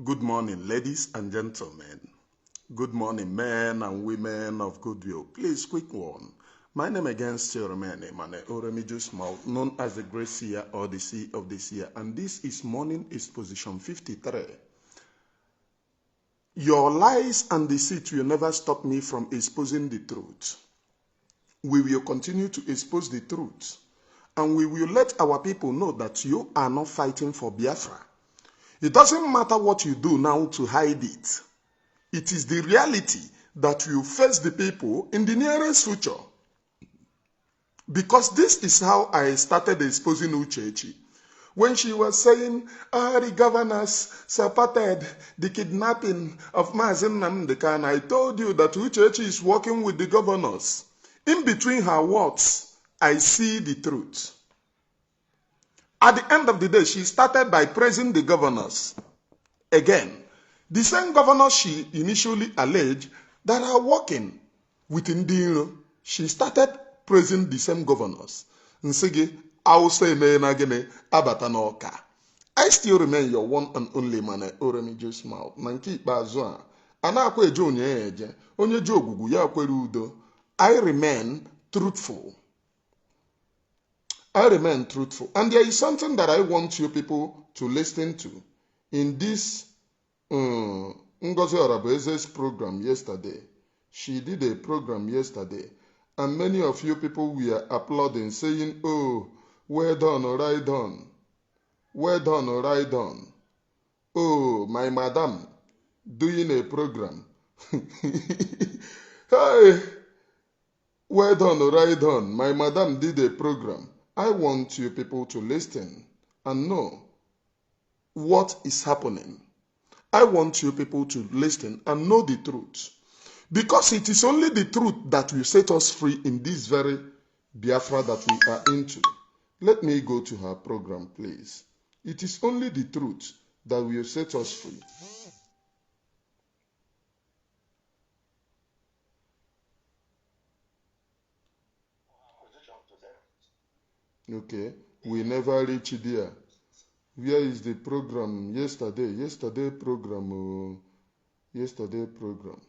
Good morning, ladies and gentlemen. Good morning, men and women of goodwill. Please, quick one. My name again still remains Ngọzi Orabueze, known as the Great Seer or the Sea of the Seer, and this is Morning Exposition 53. Your lies and deceit will never stop me from exposing the truth. We will continue to expose the truth, and we will let our people know that you are not fighting for Biafra. It doesn't matter what you do now to hide it. It is the reality that will face the people in the nearest future. Because this is how I started exposing Uchechi. When she was saying, the governors supported the kidnapping of Mazi Nnamdi Kanu, I told you that Uchechi is working with the governors. In between her words, I see the truth. At the end of the day, she started by praising the governors. Again, the same governors she initially alleged that are working with Ndiro, she started praising the same governors. Nsigi, I still remain your one and only man, Orabueze. Nanki Bazua, Anakwe Jonye, Onye Jogugu, Yakwerudo. I remain truthful. I remain truthful. And there is something that I want you people to listen to in this Ngọzi Orabueze's program yesterday. She did a program yesterday, and many of you people were applauding, saying, oh, well done, right done. Well done, right done. Oh, my madam, doing a program. Hey, well done, right done. My madam did a program. I want you people to listen and know what is happening. I want you people to listen and know the truth. Because it is only the truth that will set us free in this very Biafra that we are into. Let me go to her program, please. It is only the truth that will set us free. Okay, we never reach there. Where is the program? Yesterday program. Yesterday program.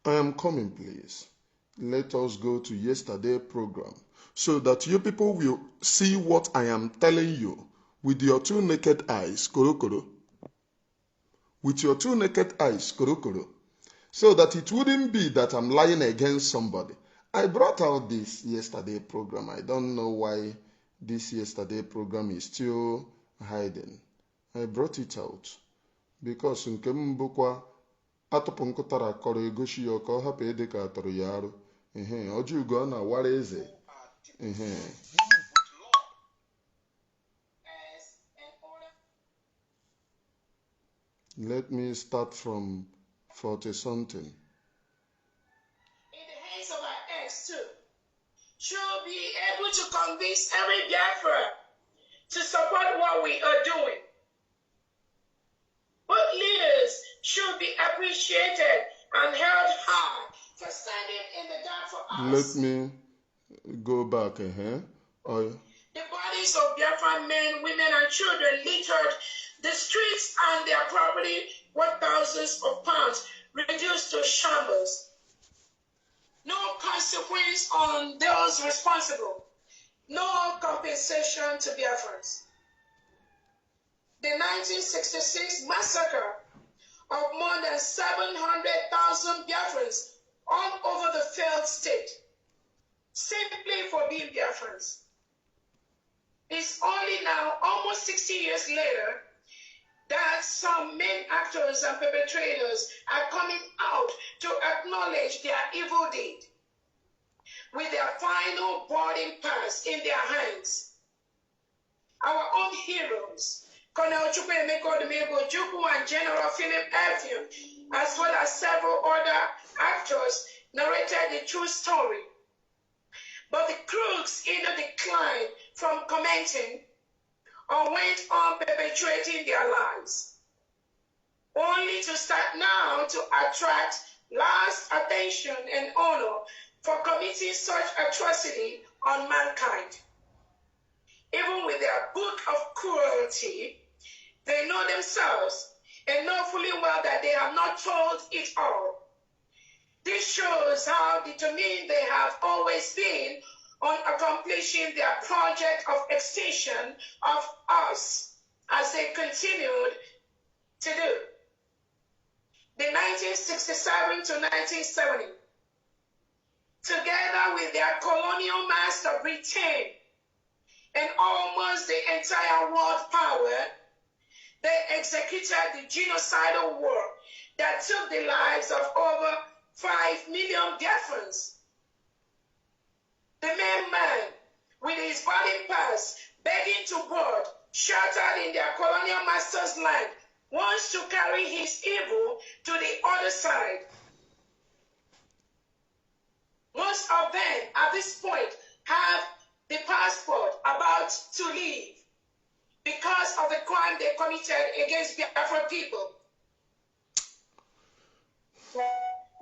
I am coming, please. Let us go to yesterday program so that you people will see what I am telling you with your two naked eyes, korokoro. With your two naked eyes, korokoro. So that it wouldn't be that I'm lying against somebody. I brought out this yesterday program. I don't know why this yesterday program is still hiding. I brought it out because nke mbukwa atụpụ nkụtara kọrọ egoshi ya ka ọ hapụ ede ka atọrọ ya arụ. Ọjị ugo ọ na-awara eze. Let me start from 40 something. Should be able to convince every Biafra to support what we are doing. Both leaders should be appreciated and held high for standing in the gap for us. Let me go back. The bodies of Biafran men, women, and children littered the streets and their property worth thousands of pounds, reduced to shambles. No consequence on those responsible. No compensation to Biafrans. The 1966 massacre of more than 700,000 Biafrans all over the failed state, simply for being Biafrans. It's only now, almost 60 years later, that some main actors and perpetrators are coming out to acknowledge their evil deed with their final boarding pass in their hands. Our own heroes, Colonel Chukwuemeka Odumegwu and General Philip Effiong, as well as several other actors, narrated the true story. But the crooks either declined from commenting or went on perpetuating their lives, only to start now to attract last attention and honor for committing such atrocity on mankind. Even with their book of cruelty, They know themselves and know fully well that they have not told it all. This shows how determined they have always been on accomplishing their project of extinction of us, as they continued to do. The 1967 to 1970, together with their colonial master Britain and almost the entire world power, they executed the genocidal war that took the lives of over 5 million Biafrans. The main man, with his body parts begging to board, sheltered in their colonial master's land, wants to carry his evil to the other side. Most of them at this point have the passport about to leave because of the crime they committed against Biafran people.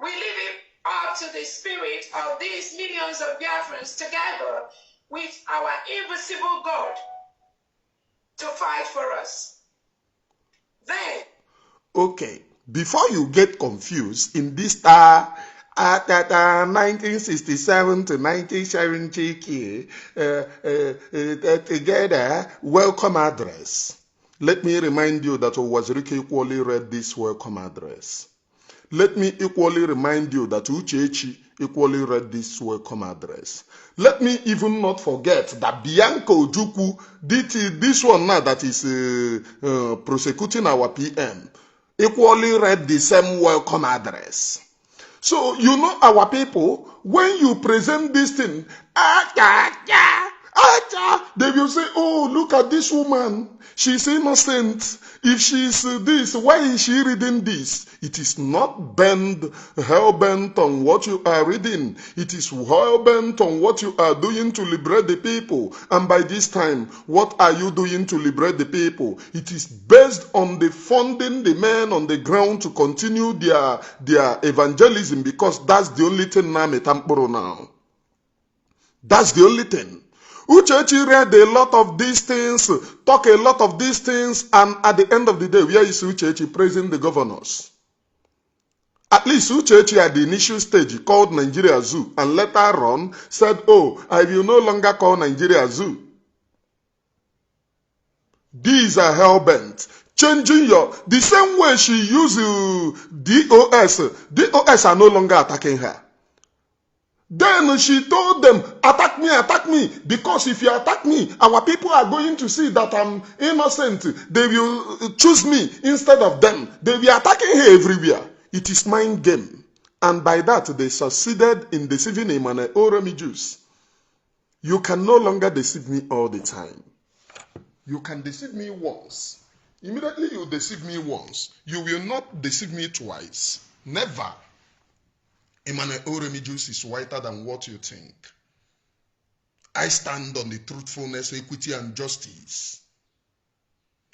We leave it up to the spirit of these millions of Biafrans together with our invisible God to fight for us. Then, okay, before you get confused in this 1967 to 1970 together welcome address, let me remind you that Owazirike equally read this welcome address. Let me equally remind you that Uchechi equally read this welcome address. Let me even not forget that Bianca Ojukwu did this one now that is prosecuting our PM, equally read the same welcome address. So, you know our people, when you present this thing, they will say, oh, look at this woman. She's innocent. If she's this, why is she reading this? It is not hell-bent on what you are reading. It is hell-bent on what you are doing to liberate the people. And by this time, what are you doing to liberate the people? It is based on the funding the men on the ground to continue their evangelism, because that's the only thing now. That's the only thing. Uchechi read a lot of these things, talk a lot of these things, and at the end of the day, where is Uchechi praising the governors? At least Uchechi at the initial stage called Nigeria Zoo, and later on said, oh, I will no longer call Nigeria Zoo. These are hell-bent. Changing the same way she used DOS are no longer attacking her. Then she told them, attack me, because if you attack me, our people are going to see that I'm innocent. They will choose me instead of them. They will attacking her everywhere. It is mind game. And by that, they succeeded in deceiving him and Oromi Jews. You can no longer deceive me all the time. You can deceive me once. Immediately you deceive me once. You will not deceive me twice. Never. Emmanuel Oremijus is whiter than what you think. I stand on the truthfulness, equity, and justice.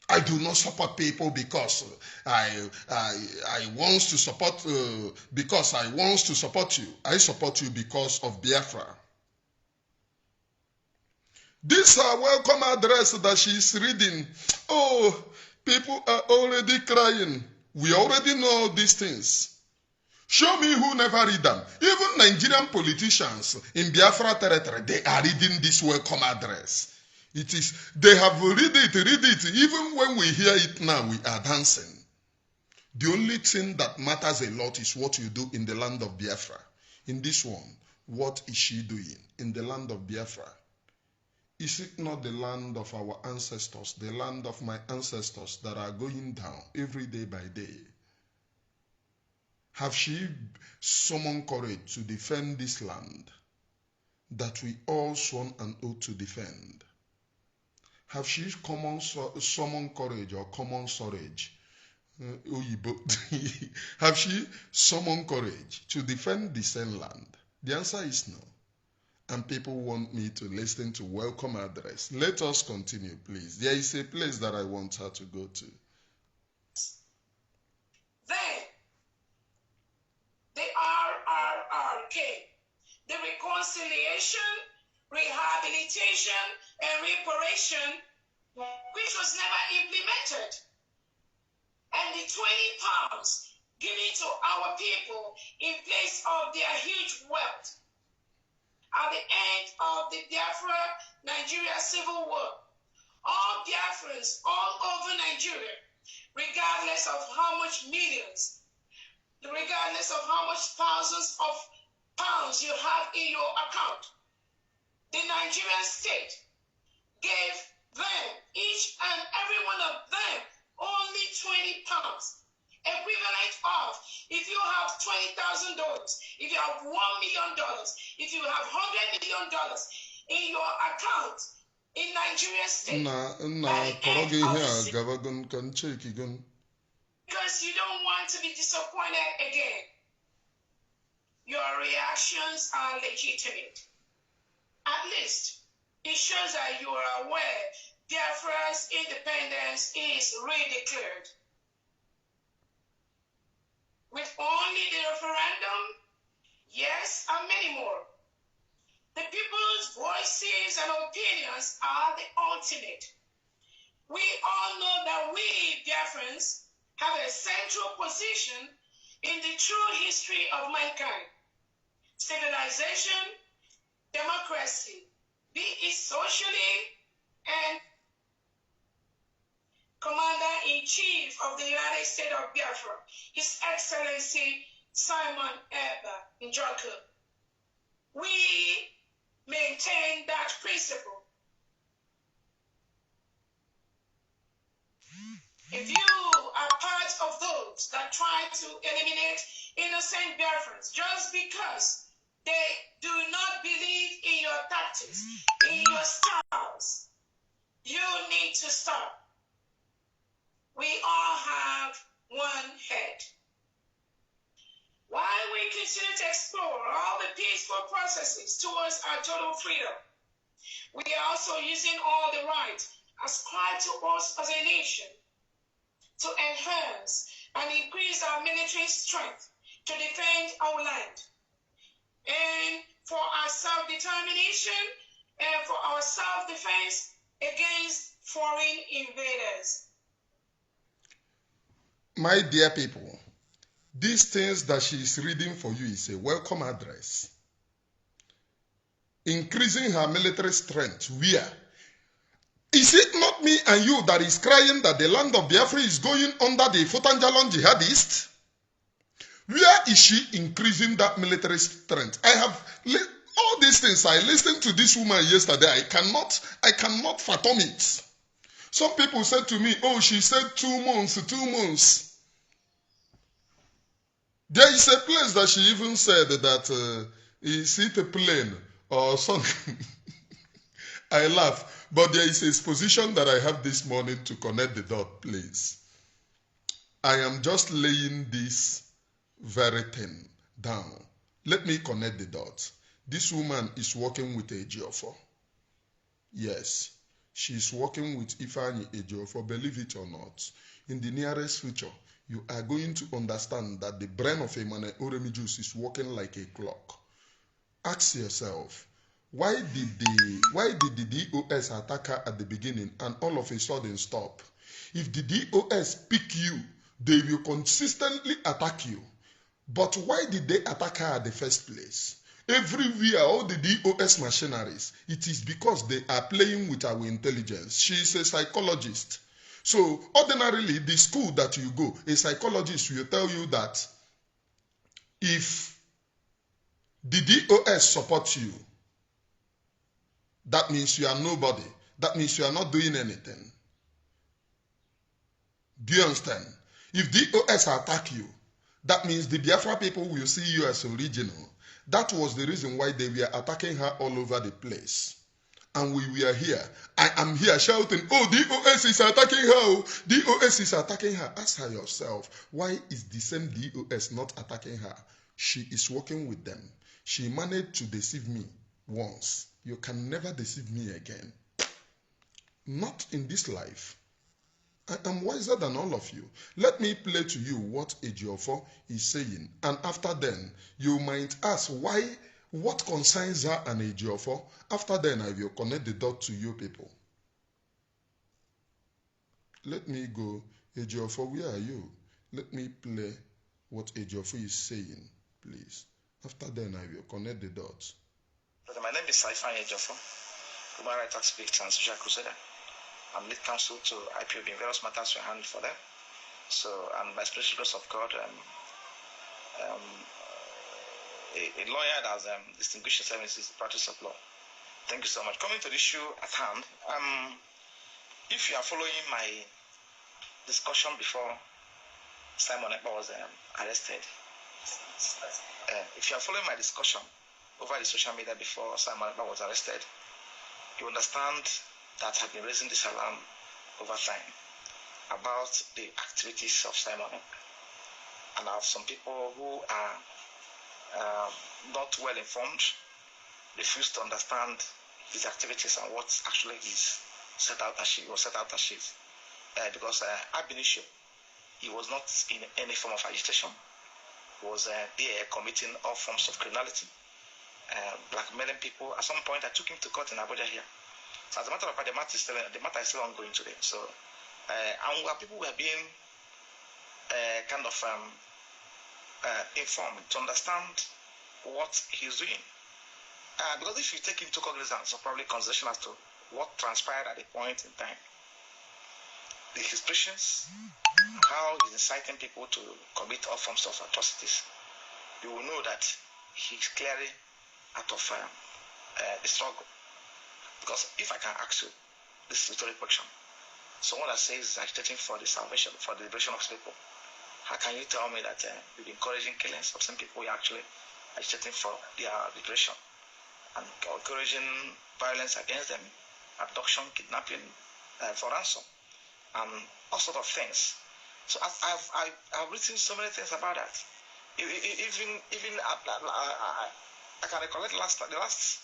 I do not support people because I want to support because I want to support you. I support you because of Biafra. This welcome address that she's reading. Oh, people are already crying. We already know these things. Show me who never read them. Even Nigerian politicians in Biafra territory, they are reading this welcome address. It is, they have read it. Even when we hear it now, we are dancing. The only thing that matters a lot is what you do in the land of Biafra. In this one, what is she doing in the land of Biafra? Is it not the land of our ancestors, the land of my ancestors that are going down every day by day? Have she summoned courage to defend this land that we all sworn an oath to defend? Have she summoned courage or common storage? Have she summoned courage to defend the same land? The answer is no. And people want me to listen to welcome address. Let us continue, please. There is a place that I want her to go to. Then, the RRRK, the reconciliation, rehabilitation, and reparation, which was never implemented. 20 pounds given to our people in place of their huge wealth. At the end of the Biafra-Nigeria Civil War, all Biafrans all over Nigeria, regardless of how much millions, regardless of how much thousands of pounds you have in your account, the Nigerian state gave them, each and every one of them, only 20 pounds. Equivalent of, if you have $20,000, if you have $1 million, if you have $100 million in your account in Nigeria state, because you don't want to be disappointed again, your reactions are legitimate. At least it shows that you are aware Biafra's independence is redeclared. With only the referendum, yes, and many more. The people's voices and opinions are the ultimate. We all know that we, Biafrans, have a central position in the true history of mankind. Civilization, democracy, be it socially, and Commander-in-Chief of the United States of Biafra, His Excellency Simon Eba Njoku. We maintain that principle. If you are part of those that try to eliminate innocent Biafrans just because they do not believe in your tactics, in your styles, you need to stop. We all have one head. While we continue to explore all the peaceful processes towards our total freedom, we are also using all the rights ascribed to us as a nation to enhance and increase our military strength to defend our land, and for our self-determination and for our self-defense against foreign invaders. My dear people, these things that she is reading for you is a welcome address. Increasing her military strength, where? Is it not me and you that is crying that the land of Biafra is going under the Fotanjalon jihadists? Where is she increasing that military strength? I have all these things. I listened to this woman yesterday. I cannot fathom it. Some people said to me, oh, she said 2 months, 2 months. There is a place that she even said that is it a plane or something? I laugh. But there is a position that I have this morning to connect the dot, please. I am just laying this very thing down. Let me connect the dots. This woman is working with Ejiofor. Yes, she is working with Ejiofor, believe it or not. In the nearest future, you are going to understand that the brain of Emmanuel Oremijus is working like a clock. Ask yourself, why did the DOS attack her at the beginning and all of a sudden stop? If the DOS pick you, they will consistently attack you. But why did they attack her at the first place? Everywhere, all the DOS machineries, it is because they are playing with our intelligence. She is a psychologist. So ordinarily, the school that you go, a psychologist will tell you that if the DOS supports you, that means you are nobody. That means you are not doing anything. Do you understand? If DOS attack you, that means the Biafra people will see you as original. That was the reason why they were attacking her all over the place. And we were here. I am here shouting, oh, DOS is attacking her. DOS is attacking her. Ask her yourself, why is the same DOS not attacking her? She is working with them. She managed to deceive me once. You can never deceive me again. Not in this life. I am wiser than all of you. Let me play to you what Ejiofor is saying. And after then, you might ask why, what concerns her and Ejiofor. After then, I will connect the dot to you people. Let me go. Ejiofor, where are you? Let me play what Ejiofor is saying, please. After then, I will connect the dots. My name is Ejiofor, Human Rights Activist and Social Crusader. I'm lead counsel to IPOB in various matters we handle for them. So, and by special grace of God, a lawyer that has distinguished himself in the practice of law. Thank you so much. Coming to the issue at hand, if you are following my discussion before Simon Ekpa was arrested, if you are following my discussion over the social media before Simon Ekpa was arrested, you understand that I've been raising this alarm over time about the activities of Simon Ekpa. And I have some people who are not well informed, refuse to understand his activities and what actually is set out as achieve. Because ab initio, he was not in any form of agitation. He was there committing all forms of criminality, blackmailing people. At some point, I took him to court in Abuja here. So as a matter of fact, the matter is still ongoing today. So, and people were being kind of informed to understand what he's doing. Because if you take into cognizance of probably consideration as to what transpired at a point in time, the historians, how he's inciting people to commit all forms of atrocities, you will know that he's clearly out of the struggle. Because if I can ask you, this is rhetorical question. Someone that says is agitating for the salvation, for the liberation of people, how can you tell me that you're encouraging killings of some people you're actually agitating for their liberation and encouraging violence against them, abduction, kidnapping, for ransom, and all sorts of things? So I've written so many things about that. Even I can recollect the last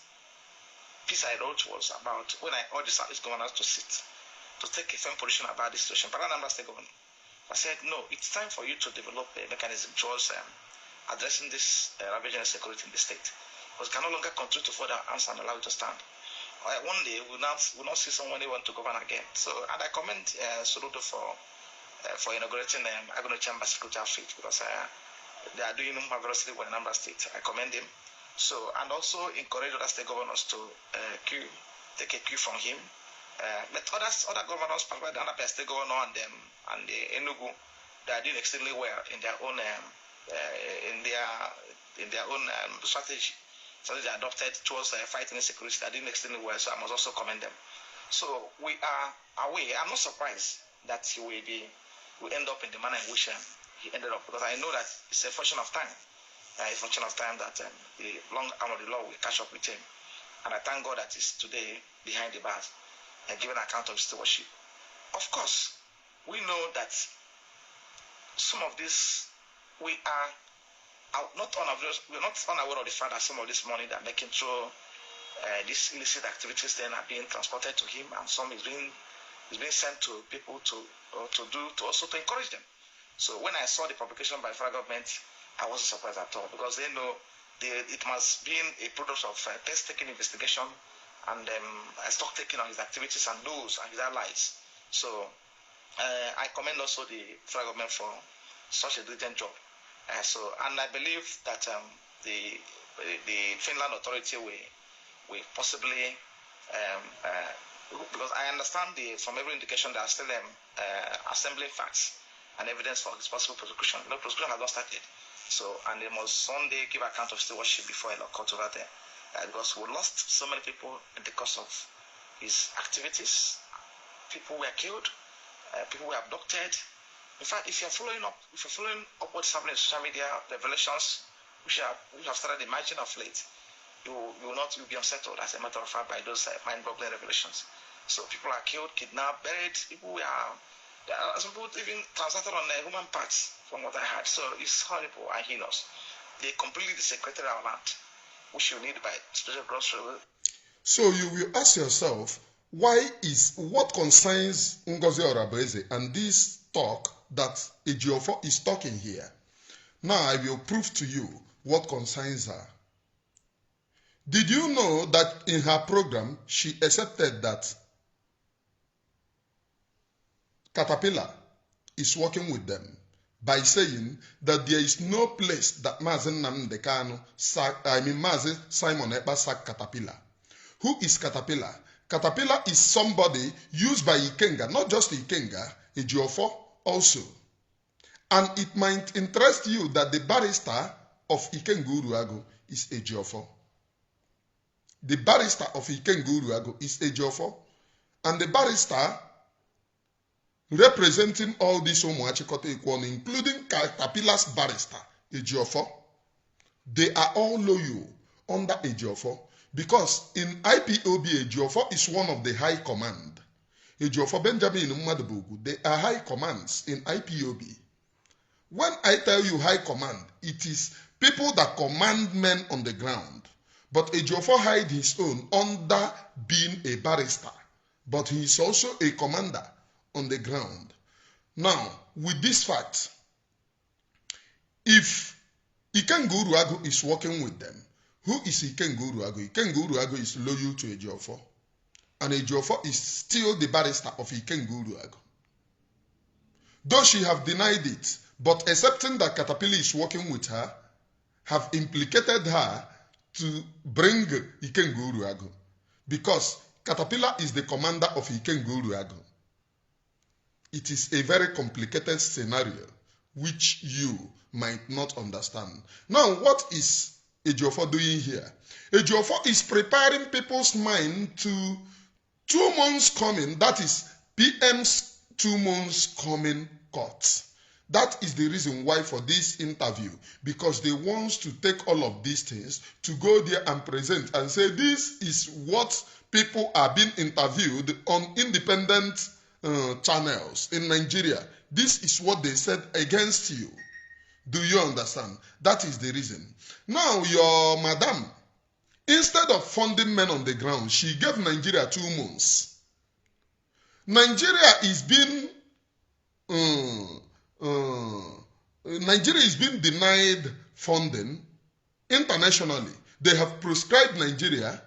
piece I wrote was about when I urged his governors to take a firm position about this situation. But Anambra State governor, I said, no, it's time for you to develop a mechanism towards addressing this ravaging insecurity in the state. Because we can no longer continue to further answer and allow it to stand. One day we'll not see someone who want to govern again. So, and I commend Soludo for inaugurating Agony Chamber Security Outfit, because they are doing marvelously well in Anambra State. I commend him. So, and also encourage other state governors to take a cue from him. But other governors, particularly the Anambra State governor and the Enugu, they are doing extremely well in their own strategy. So they adopted towards fighting insecurity. They are doing extremely well. So I must also commend them. So we are aware. I'm not surprised that he will end up in the manner in which he ended up, because I know that it's a function of time. A function of time that the long arm of the law will catch up with him. And I thank God that he's today behind the bars and giving account of his stewardship. Of course, we know that some of this, we're not unaware of the fact that some of this money that making through these illicit activities then are being transported to him, and some is being sent to people to encourage them. So when I saw the publication by the federal government, I wasn't surprised at all, because they know it must be a product of painstaking investigation and stock taking on his activities and those and his allies. So I commend also the federal government for such a diligent job. And I believe that the Finland authority will possibly, because I understand from every indication they are still assembling facts and evidence for his possible prosecution. No, prosecution has not started. So, and they must someday give account of stewardship before a court over there. Because we lost so many people in the course of his activities. People were killed, people were abducted. In fact, if you're following up what's happening in social media, revelations which have started emerging of late, you'll be unsettled, as a matter of fact, by those mind-boggling revelations. So people are killed, kidnapped, buried. Some people even transacted on human parts, from what I heard. So it's horrible and heinous. They completely desecrated our land, which you need by special grocery. So you will ask yourself, what concerns Ngọzi Orabueze and this talk that Ejiofor is talking here? Now I will prove to you what concerns her. Did you know that in her program she accepted that Caterpillar is working with them by saying that there is no place that Mazi Nnamdi Kanu Mazi Simon Ekpa sacked Caterpillar. Who is Caterpillar? Caterpillar is somebody used by Ikenga, not just Ikenga, Ejiofor also. And it might interest you that the barrister of Ikenga Uruagu is Ejiofor. The barrister of Ikenga Uruagu is Ejiofor. And the barrister representing all these Omuachikote Ikwono, including Caterpillar's barrister, Ejiofor, they are all loyal under Ejiofor because in IPOB, Ejiofor is one of the high command. Ejiofor Benjamin Mmadubugu, they are high commands in IPOB. When I tell you high command, it is people that command men on the ground. But Ejiofor hide his own under being a barrister. But he is also a commander on the ground. Now, with this fact, if Ikenga Uruagu is working with them, who is Ikenga Uruagu? Ikenga Uruagu is loyal to Ejiofor. And Ejiofor is still the barrister of Ikenga Uruagu. Though she have denied it, but accepting that Caterpillar is working with her, have implicated her to bring Ikenga Uruagu. Because Caterpillar is the commander of Ikenga Uruagu. It is a very complicated scenario which you might not understand. Now, what is Ejiofor doing here? Ejiofor is preparing people's mind to 2 months coming, that is PM's 2 months coming court. That is the reason why for this interview, because they want to take all of these things to go there and present and say this is what people are being interviewed on independent channels in Nigeria. This is what they said against you. Do you understand? That is the reason. Now your madam, instead of funding men on the ground, she gave Nigeria 2 months. Nigeria is being denied funding internationally. They have proscribed Nigeria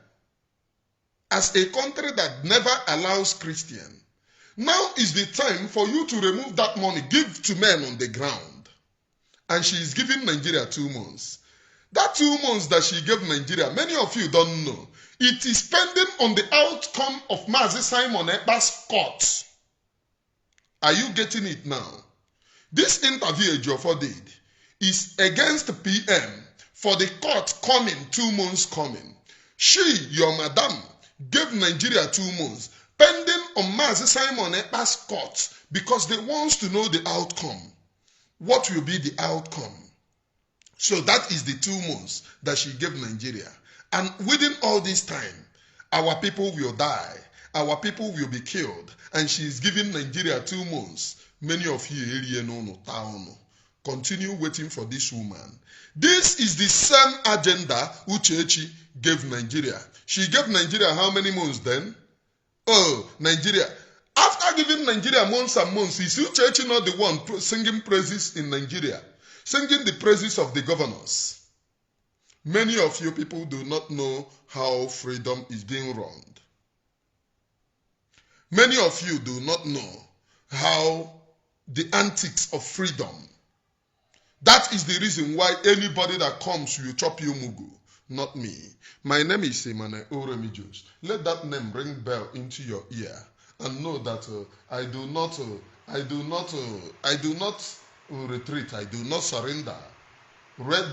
as a country that never allows Christian. Now is the time for you to remove that money, give to men on the ground. And she is giving Nigeria 2 months. That 2 months that she gave Nigeria, many of you don't know. It is pending on the outcome of Mazi Simon Ekpa's court. Are you getting it now? This interview Ejiofor did is against PM for the court coming 2 months coming. She, your madam, gave Nigeria 2 months pending on Mazi Simon Ekpa's court because they want to know the outcome. What will be the outcome? So that is the 2 months that she gave Nigeria. And within all this time, our people will die. Our people will be killed. And she is giving Nigeria 2 months. Many of you, continue waiting for this woman. This is the same agenda Uchechi gave Nigeria. She gave Nigeria how many months then? Oh, Nigeria. After giving Nigeria months and months, is Uchechi not the one singing praises in Nigeria? Singing the praises of the governors. Many of you people do not know how freedom is being run. Many of you do not know how the antics of freedom. That is the reason why anybody that comes will chop you mugu, not me. My name is Ngọzi Orabueze. Let that name ring bell into your ear and know that I do not retreat. I do not surrender.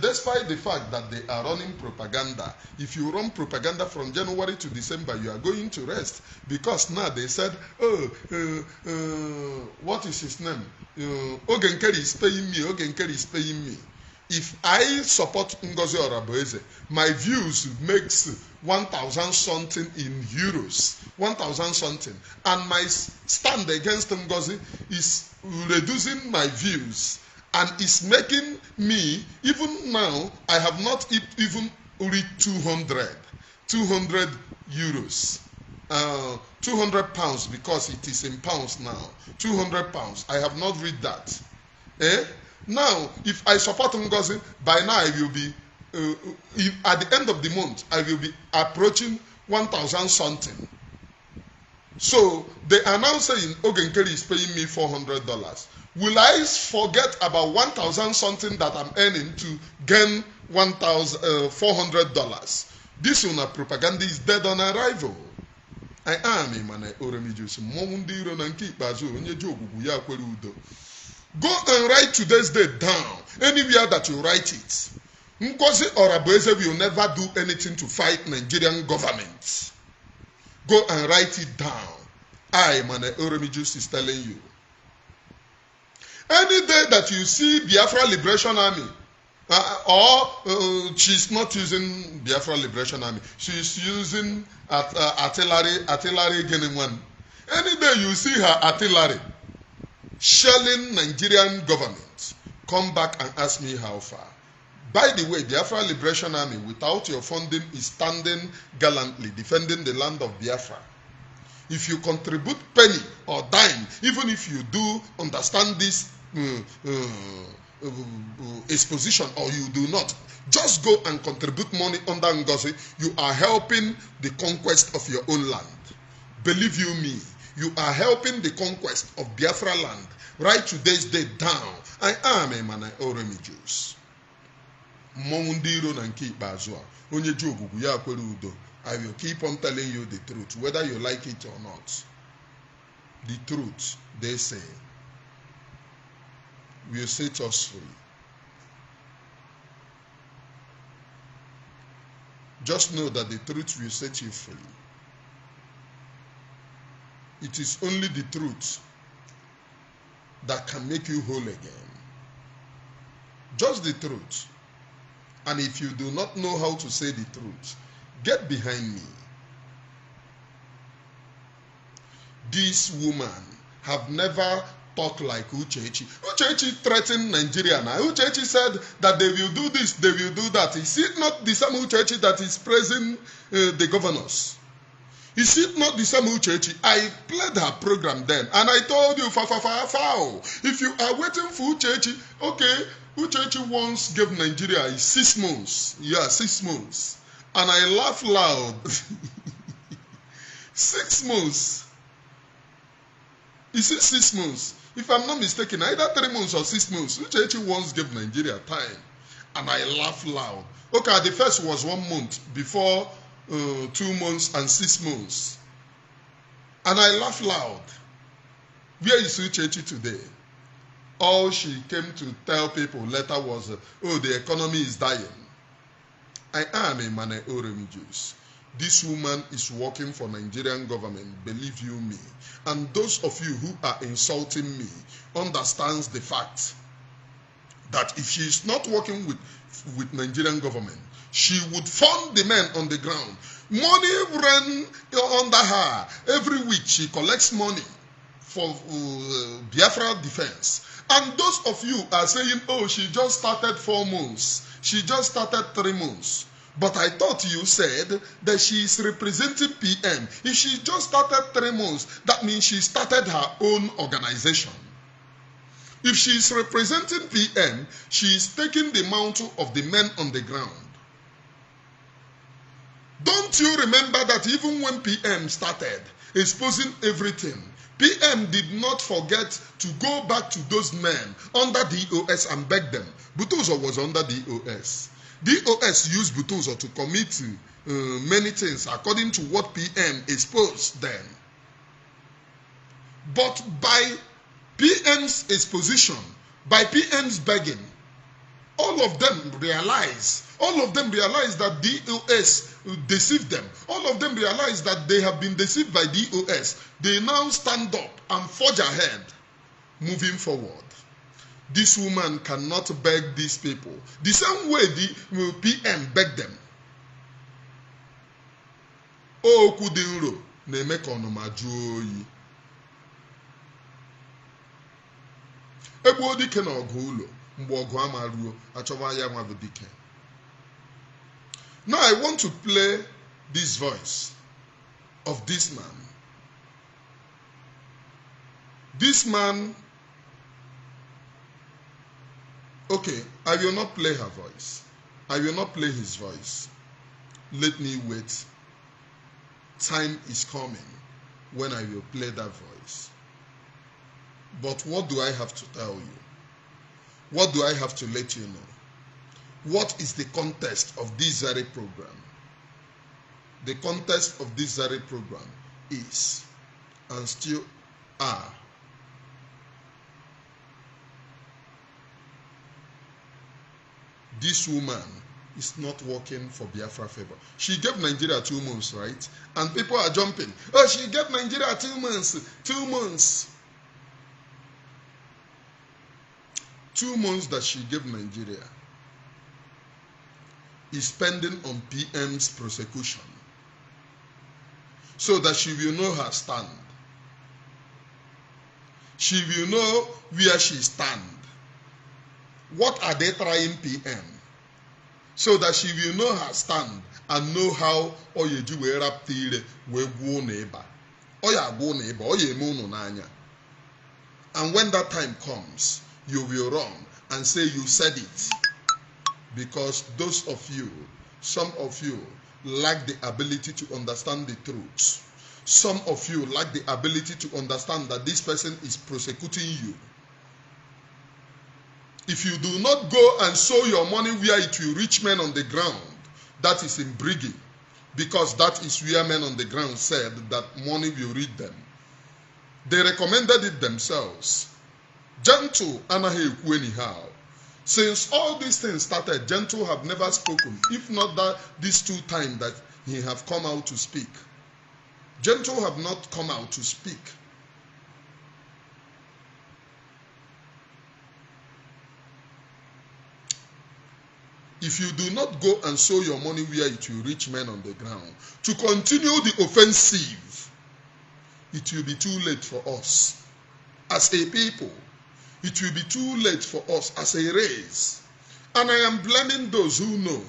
Despite the fact that they are running propaganda, if you run propaganda from January to December, you are going to rest. Because now they said, what is his name? Ogenkeri is paying me, Ogenkeri is paying me. If I support Ngọzi Orabueze, my views makes 1,000 something in euros, 1,000 something. And my stand against Ngọzi is reducing my views. And it's making me, even now, I have not even reached 200 euros. 200 pounds because it is in pounds now. 200 pounds. I have not read that. Now, if I support Ngọzi, by now I will be, at the end of the month, I will be approaching 1,000 something. So they are now saying Ogenkeri is paying me $400. Will I forget about 1,000 something that I'm earning to gain $400? This una propaganda is dead on arrival. I am Ngọzi Orabueze. Go and write today's date down. Anywhere that you write it. Ngọzi Orabueze will never do anything to fight Nigerian government. Go and write it down. Ngọzi Orabueze is telling you. Any day that you see Biafra Liberation Army, she's not using Biafra Liberation Army, she's using artillery getting one. Any day you see her artillery shelling Nigerian government, come back and ask me how far. By the way, Biafra Liberation Army, without your funding, is standing gallantly defending the land of Biafra. If you contribute penny or dime, even if you do understand this exposition or you do not, just go and contribute money under Ngọzi. You are helping the conquest of your own land. Believe you me, you are helping the conquest of Biafra land. Write today's date down. I am Ngọzi Orabueze. I will keep on telling you the truth, whether you like it or not. The truth, they say, will set us free. Just know that the truth will set you free. It is only the truth that can make you whole again. Just the truth. And if you do not know how to say the truth, get behind me. This woman have never talked like Uchechi. Uchechi threatened Nigeria now. Uchechi said that they will do this, they will do that. Is it not the same Uchechi that is praising the governors? Is it not the same Uchechi? I played her program then, and I told you, foul. If you are waiting for Uchechi, okay, Uchechi once gave Nigeria 6 months. Yeah, 6 months. And I laugh loud. 6 months. Is it 6 months? If I'm not mistaken, either 3 months or 6 months. Uchechi once gave Nigeria time. And I laugh loud. Okay, the first was 1 month before 2 months and 6 months. And I laugh loud. Where is Uchechi today? All she came to tell people later was, oh, the economy is dying. I am Ngọzi Orabueze. This woman is working for Nigerian government, believe you me. And those of you who are insulting me understands the fact that if she is not working with Nigerian government, she would fund the men on the ground. Money ran under her. Every week she collects money for Biafra defense. And those of you are saying, oh, she just started 4 months. She just started 3 months. But I thought you said that she is representing PM. If she just started 3 months, that means she started her own organization. If she is representing PM, she is taking the mantle of the men on the ground. Don't you remember that even when PM started exposing everything, PM did not forget to go back to those men under DOS and beg them. Butuzo was under DOS. DOS used Butuzo to commit many things according to what PM exposed then. But by PM's exposition, by PM's begging, all of them realize that DOS deceived them. All of them realize that they have been deceived by DOS. They now stand up and forge ahead, moving forward. This woman cannot beg these people the same way the PM begged them. O kudinro na-eme ka ọnụma jụọ oyi. Egbuo dike na ọgụ ụlọ mgbe ọgụ ama ruo achọba ya nwa bụ dike. Now I want to play this voice of this man. This man, okay, I will not play her voice. I will not play his voice. Let me wait. Time is coming. when I will play that voice. But what do I have to tell you? What do I have to let you know? What is the context of this very program? The context of this very program is, and still are, this woman is not working for Biafra favor. She gave Nigeria 2 months, right? And people are jumping. Oh, she gave Nigeria 2 months. 2 months. 2 months that she gave Nigeria is pending on PM's prosecution, so that she will know her stand. She will know where she stands. What are they trying PM? So that she will know her stand and know how oyeji we raptire we go neighbor. Oya go neighbor, oye mono nanya. And when that time comes, you will run and say you said it. Because those of you, some of you lack the ability to understand the truth. Some of you lack the ability to understand that this person is prosecuting you. If you do not go and sow your money where it will reach men on the ground, that is in Brigi, because that is where men on the ground said that money will reach them. They recommended it themselves. Gentle anahe ekwu anyhow. Since all these things started, Gentle have never spoken, if not that these 2 times that he have come out to speak. Gentle have not come out to speak. If you do not go and sow your money where it will reach men on the ground, to continue the offensive, it will be too late for us as a people. It will be too late for us as a race. And I am blaming those who know.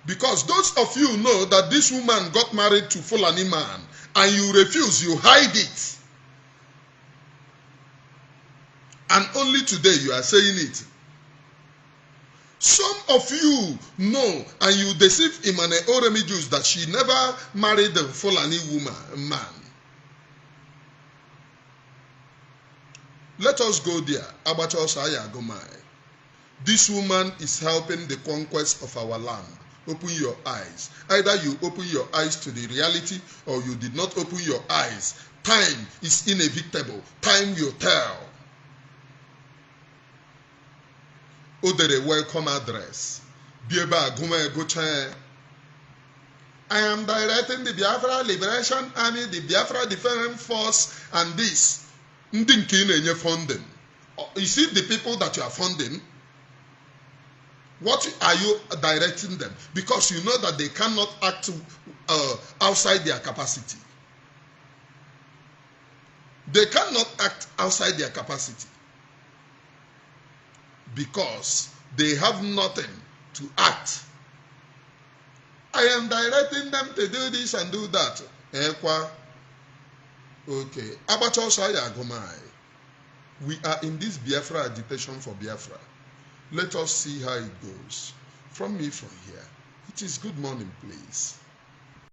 Because those of you know that this woman got married to Fulani man and you refuse, you hide it. And only today you are saying it. Some of you know and you deceive Imane Oremi Jews that she never married a Fulani man. Let us go there. This woman is helping the conquest of our land. Open your eyes. Either you open your eyes to the reality or you did not open your eyes. Time is inevitable. Time will tell. Odere welcome address. Bieba Gume Goche. I am directing the Biafra Liberation Army, the Biafra Defense Force, and this. Funding. Is it the people that you are funding? What are you directing them? Because you know that they cannot act outside their capacity. They cannot act outside their capacity. Because they have nothing to act. I am directing them to do this and do that. Okay. We are in this Biafra agitation for Biafra. Let us see how it goes. From me from here. It is good morning, please.